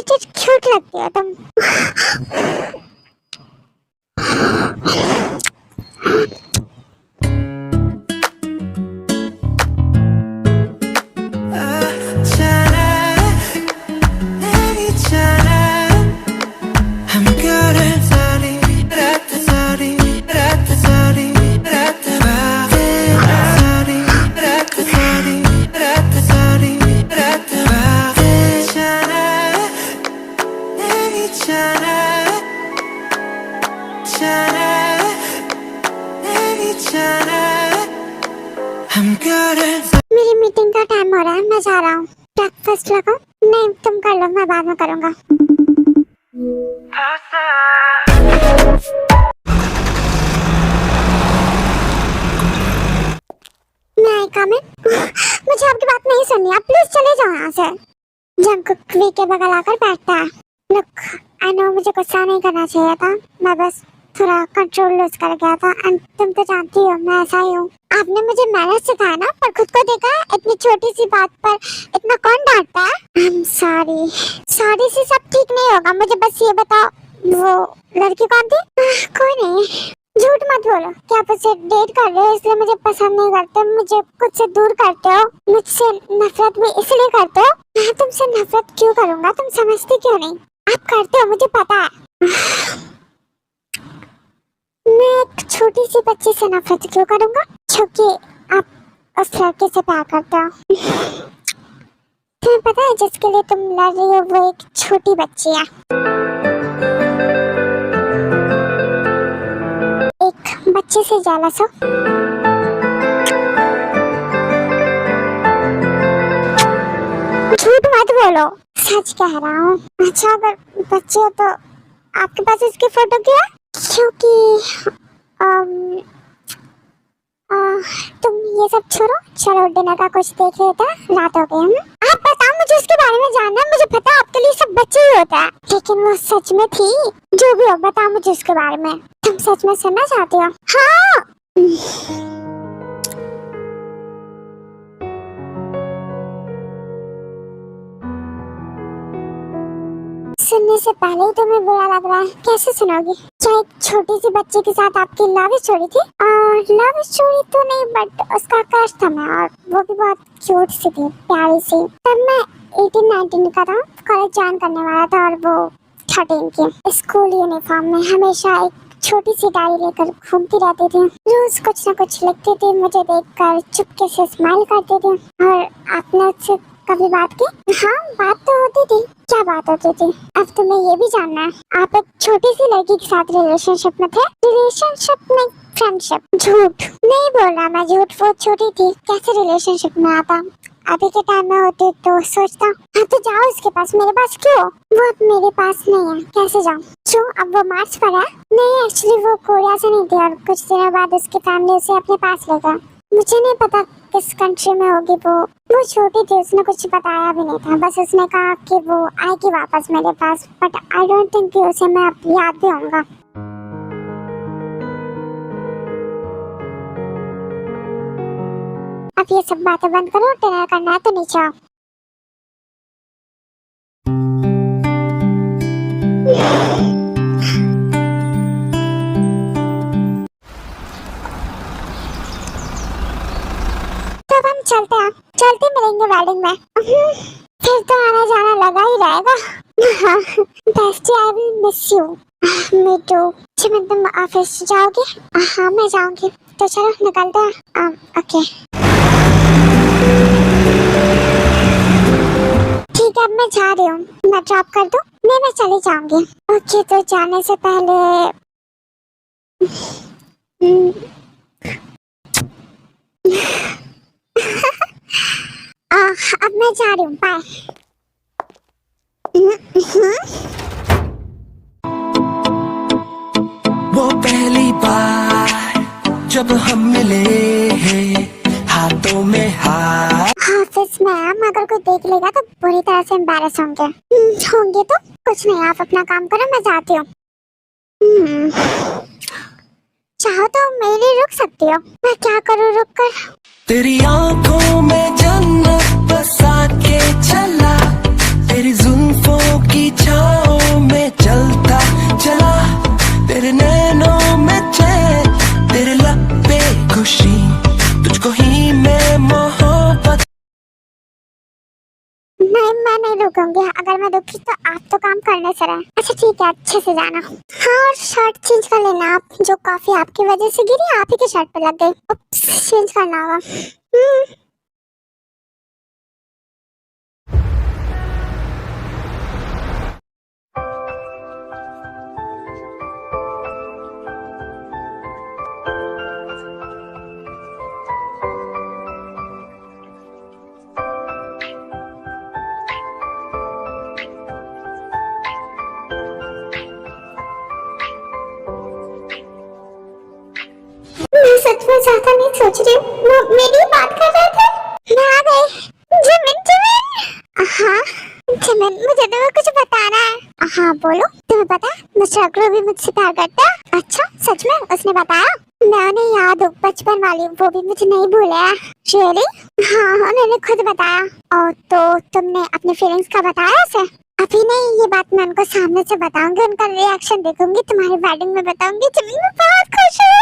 Cute लगती हो तुम। मेरी मीटिंग का टाइम हो रहा है, मैं जा रहा हूँ। ब्रेकफास्ट लगाओ। नहीं तुम कर लो, मैं बाद में करूँगा। मैं कम मुझे आपकी बात नहीं सुननी, आप प्लीज चले जाओ यहाँ से। जंकुक वी के बगल आकर बैठता है। लुक आई नो मुझे गुस्सा नहीं करना चाहिए था, मैं बस थोड़ा कंट्रोल लूज कर गया था। एंड तुम तो जानती हो मैं ऐसा ही हूँ। आपने मुझे मैनर्स सिखाया ना, पर खुद को देखा है इतनी छोटी सी बात पर इतना कौन डांटता है। I am sorry. सॉरी से सब ठीक नहीं होगा। मुझे बस ये बताओ वो लड़की कौन थी? कोई नहीं, झूठ मत बोलो कि आप उसे डेट कर रहे हो इसलिए मुझे पसंद नहीं करते, मुझे खुद से दूर करते हो, मुझसे नफरत भी इसलिए करते हो। मैं तुमसे नफरत क्यों करूँगा, तुम समझती क्यों नहीं? आप करते हो मुझे पता है। मैं एक छोटी सी बच्ची से नफरत क्यों करूँगा? क्योंकि आप उस लड़के से प्यार करते हो। तुम्हें पता है जिसके लिए तुम लड़ रही हो वो एक छोटी बच्ची है। एक बच्चे से जेलस हो। झूठ मत बोलो, सच कह रहा हूँ। अच्छा अगर बच्चे हो तो आपके पास इसकी फोटो क्यों है? क्योंकि तुम ये सब छोड़ो, चलो डिनर का कुछ देख लेते हैं, रात हो गई। आप बताओ, मुझे उसके बारे में जानना है। मुझे पता है आपके लिए सब बच्चे ही होता है, लेकिन वो सच में थी। जो भी हो बताओ मुझे उसके बारे में। तुम सच में सुनना चाहती हो? हाँ। सुनने से पहले ही तुम्हें बुरा लग रहा है, कैसे सुनोगी? क्या एक छोटी सी बच्ची के साथ आपकी लव स्टोरी थी? और लव स्टोरी तो नहीं बट उसका क्रश था मैं, और वो भी बहुत क्यूट सी थी, प्यारी सी। तब मैं 18-19 का था, कॉलेज ज्वाइन करने वाला था और वो 13 की। स्कूल यूनिफॉर्म में हमेशा एक छोटी सी डायरी लेकर घूमती रहती थी। रोज कुछ न कुछ लिखती थी, मुझे देखकर चुपके से स्माइल करती थी। और आपने उससे कभी बात की? हाँ बात तो होती थी। क्या बात होती थी? अब तुम्हें ये भी जानना है, आप एक छोटी सी लड़की के साथ रिलेशनशिप में थे? रिलेशनशिप में फ्रेंडशिप? झूठ नहीं बोल रहा मैं, झूठ। वो छोटी थी, कैसे रिलेशनशिप में आता? अभी के टाइम में होती तो सोचता। हाँ तो जाओ उसके पास, मेरे पास क्यों? वो अब मेरे पास नहीं है, कैसे जाऊँ? क्यों अब वो मार्च पर है? नहीं एक्चुअली वो कोरिया से नहीं थी और कुछ दिनों बाद उसकी फैमिली उसे अपने पास ले गया। मुझे नहीं पता किस कंट्री में होगी वो छोटी थी, उसने कुछ बताया भी नहीं था। बस उसने कहा कि वो आएगी वापस मेरे पास, बट आई डोंट थिंक कि उसे मैं अब याद भी होऊंगा। अब ये सब बातें बंद करो, डिनर करना है तो नीचे आओ। तब हम चलते हैं, चलते मिलेंगे वेडिंग में। फिर तो आना जाना लगा ही रहेगा। Bestie I will miss you. Me too. तुम ऑफिस जाओगी? हाँ मैं जाऊंगी, तो चलो निकलते हैं। ओके ठीक है, अब मैं जा रही हूँ। मैं ड्रॉप कर दूँ? नहीं मैं चली जाऊंगी। ओके तो जाने से पहले अब मैं जा रही हूँ, बाय। वो पहली बार जब हम मिले हाथों में हाथ। ऑफिस में अगर कोई देख लेगा तो बुरी तरह से एम्बैरस होंगे तो कुछ नहीं, आप अपना काम करो, मैं जाती हूँ। चाहो तो मेरे लिए रुक सकती हो। मैं क्या करूँ रुक कर? तेरी आंखों में जन्नत बसा के चला, तेरी जुल्फों की छाँव में चलता चला, तेरे नैनों में चैन, तेरे लब पे खुशी, तुझको ही मैं मोहब्बत। नहीं, मैं नहीं रुकूंगी। अगर मैं रुकी तो आप तो काम करने से रहे। अच्छा ठीक है, अच्छे से जाना। हाँ, और शर्ट चेंज कर लेना आप। जो कॉफी आपकी वजह से गिरी आप ही के शर्ट पे लग गई। चेंज करना होगा। मैं सच में ज्यादा नहीं सोच रही हूँ। वो मेरी बात कर रहे थे। मैं आ गई। Jimin, Jimin. हाँ जिमिन, मुझे तुम्हें कुछ बताना है। हाँ बोलो। तुम्हें पता है मिस्टर अग्रो भी मुझसे प्यार करता है? अच्छा सच में? उसने बताया? मैं उन्हें याद हूँ, बचपन वाली, वो भी मुझे नहीं भूले है। रियली? हाँ, उन्होंने खुद बताया। और तो तुमने अपनी फीलिंग्स का बताया उसे? अभी नहीं, ये बात मैं उनको सामने से बताऊंगी, उनका रिएक्शन देखूंगी, तुम्हारी वेडिंग में बताऊंगी। जिमिन मैं बहुत खुश हूँ।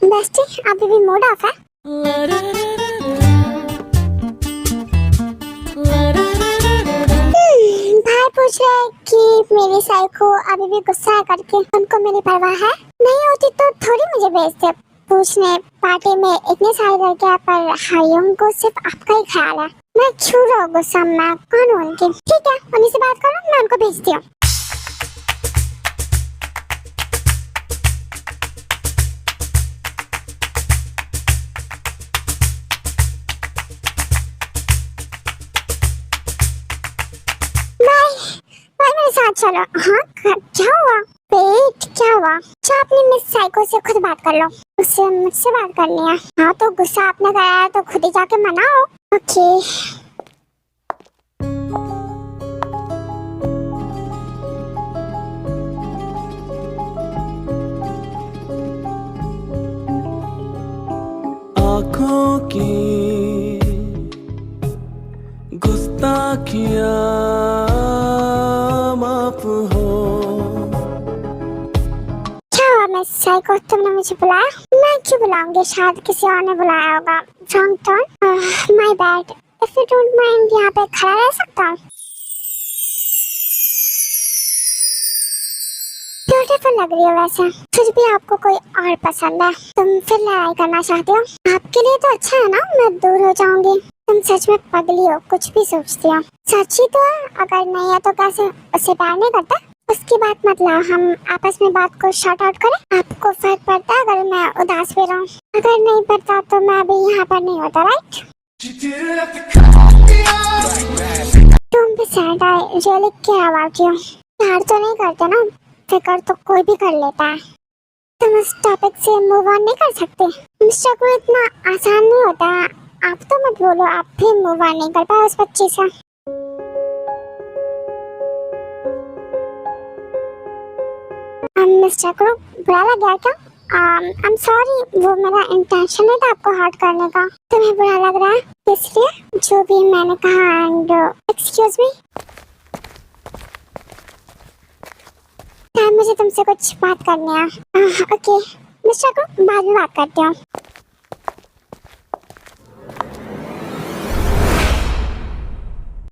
बेस्टी अभी भी मूड ऑफ है। भाई पूछ रहे हैं कि मेरी साइको अभी भी गुस्सा है करके उनको मेरी परवाह है? नहीं होती तो थोड़ी मुझे भेजते पूछने। पार्टी में इतने सारे लड़के हैं पर हाइयों को सिर्फ आपका ही ख्याल है। मैं क्यों रहा गुस्सा, मैं कौन हूँ उनकी? ठीक है, उन्हीं से बात करो, मैं उनको भेजती हूँ। मेरे साथ चलो। हाँ क्या हुआ? पेट क्या हुआ? अच्छा अपनी मिस साइको से खुद बात कर लो, उससे मुझसे बात करनी है। हाँ तो गुस्सा आपने कराया है तो खुद ही जाके मनाओ। ओके आँखों की गुस्ताखियाँ माफ हो। क्या हुआ मिस साइको, तुमने मुझे बुलाया? मैं क्यों बुलाऊंगी, शायद किसी और ने बुलाया होगा। Wrong turn, my bad. If you don't mind यहाँ पे खड़ा रह सकता हूँ? ब्यूटीफुल लग रही हो वैसे। फिर भी आपको कोई और पसंद है? तुम फिर लड़ाई करना चाहते हो? आपके लिए तो अच्छा है ना, मैं दूर हो जाऊंगी। तुम सच में पगली हो, कुछ भी सोचती हो। सच ही तो है, अगर नहीं है तो कैसे उससे प्यार नहीं करता? उसकी बात मत लाओ, हम आपस में बात को शॉर्ट आउट करें। आपको फर्क पड़ता है अगर मैं उदास भी रहूं? अगर नहीं पड़ता तो मैं अभी यहाँ पर नहीं होता, राइट? तुम भी सैड है, रियली केयर अबाउट यू। प्यार तो नहीं करते ना, फिक्र तो कोई भी कर लेता है। तुम इस टॉपिक से मूव ऑन नहीं कर सकते? मिस्टर को इतना आसान नहीं होता। आप तो मत बोलो आप भी मूव ऑन नहीं कर पाए उस बच्ची से। मिस्टर को बुरा लग गया क्या? आई एम सॉरी, वो मेरा इंटेंशन नहीं था आपको हर्ट करने का। तुम्हें बुरा लग रहा है इसलिए जो भी मैंने कहा। एंड एक्सक्यूज मी, मुझे तुमसे कुछ बात करनी है। ओके मिस्टर को बाद में बात करते हैं।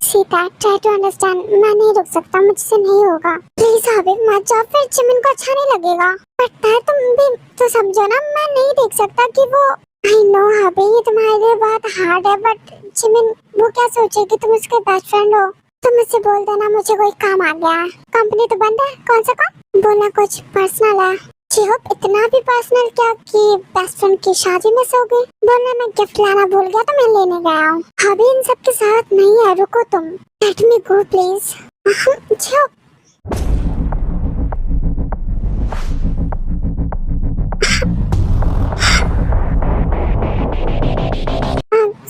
सीता ट्राई टू अंडरस्टैंड, मैं नहीं रुक सकता, मुझसे नहीं होगा। प्लीज हबीब मत जाओ, फिर जिमिन को अच्छा नहीं लगेगा। पता है तुम भी तो समझो ना, मैं नहीं देख सकता कि वो। आई नो हबीब ये तुम्हारे लिए बहुत हार्ड है, बट जिमिन वो क्या सोचेगी, तुम उसके बेस्ट फ्रेंड हो। तुम मुझसे बोल देना मुझे कोई काम आ गया है। कंपनी तो बंद है, कौन सा काम? बोलना कुछ पर्सनल है। जी होप इतना भी पर्सनल क्या कि बेस्ट फ्रेंड की शादी में सो गई। बोलना मैं गिफ्ट लाना भूल गया तो मैं लेने गया हूँ। अभी इन सब के साथ नहीं है, रुको तुम। Let me go please. जी होप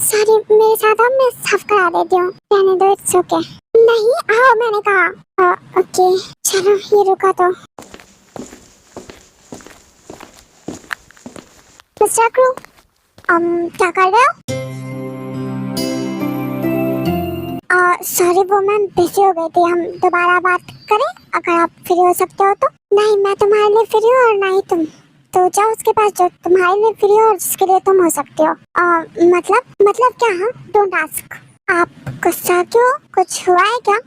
सॉरी मेरे साथ अब मैं साफ करा देती हूँ, रहने दो, इट्स ओके। नहीं आओ, मैंने कहा। ओके चलो, ये रुका तो। मिस्टर क्रू, क्या कर रहे हो? सॉरी वो मैम, बिजी हो गई थी। हम दोबारा बात करें अगर आप फ्री हो सकते हो तो? नहीं, मैं तुम्हारे लिए फ्री हूँ और नहीं तुम, तो जाओ उसके पास जो तुम्हारे लिए फ्री हो और जिसके लिए तुम हो सकते हो। मतलब क्या? हाँ, डोंट आस्क। आप गुस्सा क्यों, कुछ हुआ है क्या?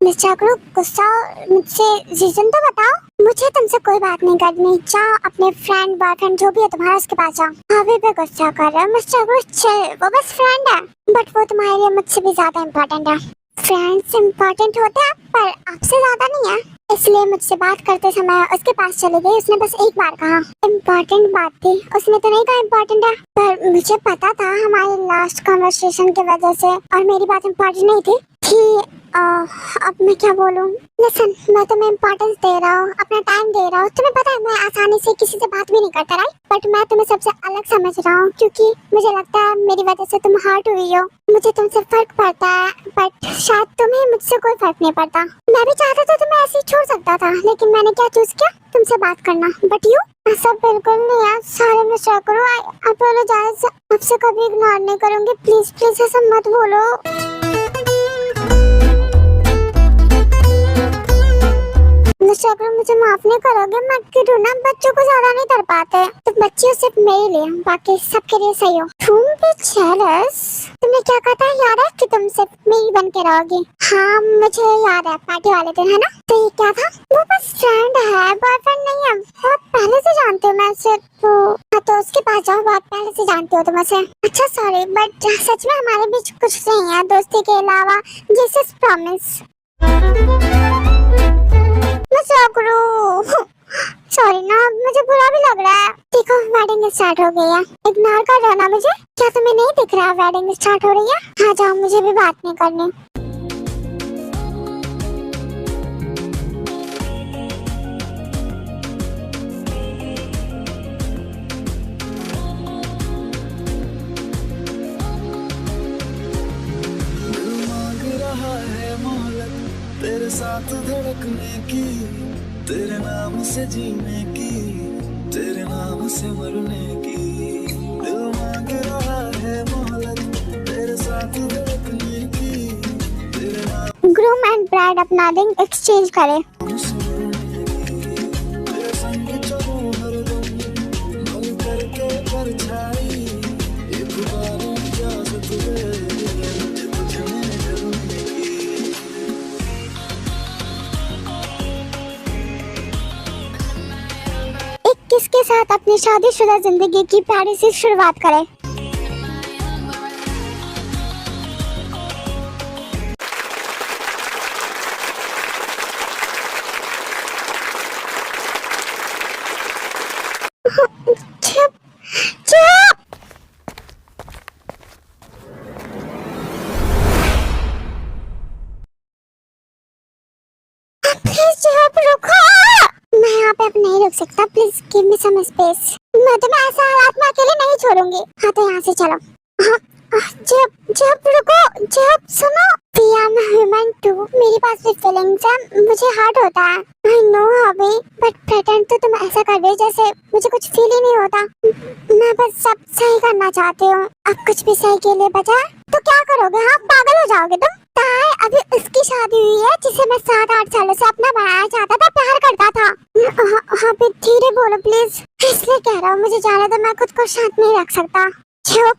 मिस्टर क्रू, गुस्सा मुझसे रीजन तो बताओ। मुझे तुमसे कोई बात नहीं करनी, जाओ अपने फ्रेंड बॉयफ्रेंड जो भी है तुम्हारा उसके पास जाओ। अभी भी गुस्सा कर रहे हो मिस्टर क्रू? चिल, वो बस फ्रेंड है, बट वो तुम्हारे लिए मुझसे भी ज्यादा इम्पोर्टेंट है। फ्रेंड्स इम्पोर्टेंट होते हैं पर आपसे ज्यादा नहीं है, इसलिए मुझसे बात करते समय उसके पास चली गई। उसने बस एक बार कहा इम्पोर्टेंट बात थी, उसने तो नहीं कहा इम्पोर्टेंट है, पर मुझे पता था हमारी लास्ट कन्वर्सेशन की वजह से और मेरी बात इम्पोर्टेंट नहीं थी अब मैं क्या बोलूं? लिसन, मैं तुम्हें इम्पोर्टेंस दे रहा हूँ, अपना टाइम दे रहा हूँ। तुम्हें पता है मैं आसानी से किसी से बात भी नहीं करता, राइट? बट मैं तुम्हें सबसे अलग समझ रहा हूँ क्योंकि मुझे लगता है मेरी वजह से तुम हर्ट हुई हो। मुझे तुमसे फर्क पड़ता है, बट शायद तुम्हें मुझसे कोई फर्क नहीं पड़ता। मैं भी चाहता तो तुम्हें ऐसे ही छोड़ सकता था, लेकिन मैंने क्या चूज किया? तुमसे बात करना। But you? ऐसा बिल्कुल नहीं यार, सॉरी मिस्टर करो, आई अपोलोजाइज। आपसे कभी इग्नोर नहीं करूंगी, प्लीज प्लीज ऐसा मत बोलो। मिस्टर, मुझे माफ नहीं करोगे? मैं क्यों ना, बच्चों को ज्यादा नहीं कर पाते, तो बच्चियों सिर्फ मेरे लिए, बाकी सबके लिए सही हो। तुम भी जेलस? तुमने क्या कहा था, याद है कि तुम सिर्फ मेरी बन के रहोगी? हाँ मुझे याद है, पार्टी वाले दिन, है ना? तो ये क्या था? वो बस फ्रेंड है, बॉयफ्रेंड नहीं है। बहुत पहले से जानती हूँ मैं उसे, तो उसके पास जाओ, बहुत पहले से जानती हो तुम उसे। अच्छा सॉरी, बट सच में हमारे बीच कुछ नहीं है दोस्ती के अलावा, जैसे प्रॉमिस। सॉरी ना, मुझे बुरा भी लग रहा है। देखो वेडिंग स्टार्ट हो गई है, इग्नोर कर रहे हो ना मुझे? क्या तुम्हें नहीं दिख रहा वेडिंग स्टार्ट हो रही है? हाँ जाओ, मुझे भी बात नहीं करनी। तेरे साथ धड़कने की, तेरे नाम से जीने की, तेरे नाम से मरने की, दिल मांग रहा है मोहलत तेरे साथ धड़कने की, तेरे नाम। ग्रूम एंड ब्राइड अपना रिंग एक्सचेंज करें। तेरे संग चलूं हरदम, बन करके परछाई, एक बार इजाजत दे मुझे तुझे ढूंढने की। किसके साथ अपनी शादीशुदा जिंदगी की प्यारी सी शुरुआत करें। चुप चुप, प्लीज चुप रुको। मैं यहाँ पे अब नहीं रुक सकता, please give me some space. मैं तुम्हें ऐसा हालात में अकेले नहीं छोड़ूंगी। हाँ तो यहाँ से चलो। जब रुको, जब सुनो। पिया मैं ह्यूमन टू, मेरे पास भी फीलिंग्स है, मुझे हर्ट होता है। आई नो अभी, बट प्रेटेंड तो तुम ऐसा कर रहे हो जैसे मुझे कुछ फील ही नहीं होता। मैं बस सब सही करना चाहती हूँ। अब कुछ भी सही के लिए बचा तो क्या करोगे? हाँ पागल हो जाओगे तुम। ताए अभी उसकी शादी हुई है जिसे मैं 7-8 सालों से अपना बनाना चाहता था, प्यार करता था। हाँ भी धीरे बोलो प्लीज, इसलिए कह रहा हूँ मुझे जाने दो, मैं खुद को शांत नहीं रख सकता। चुप।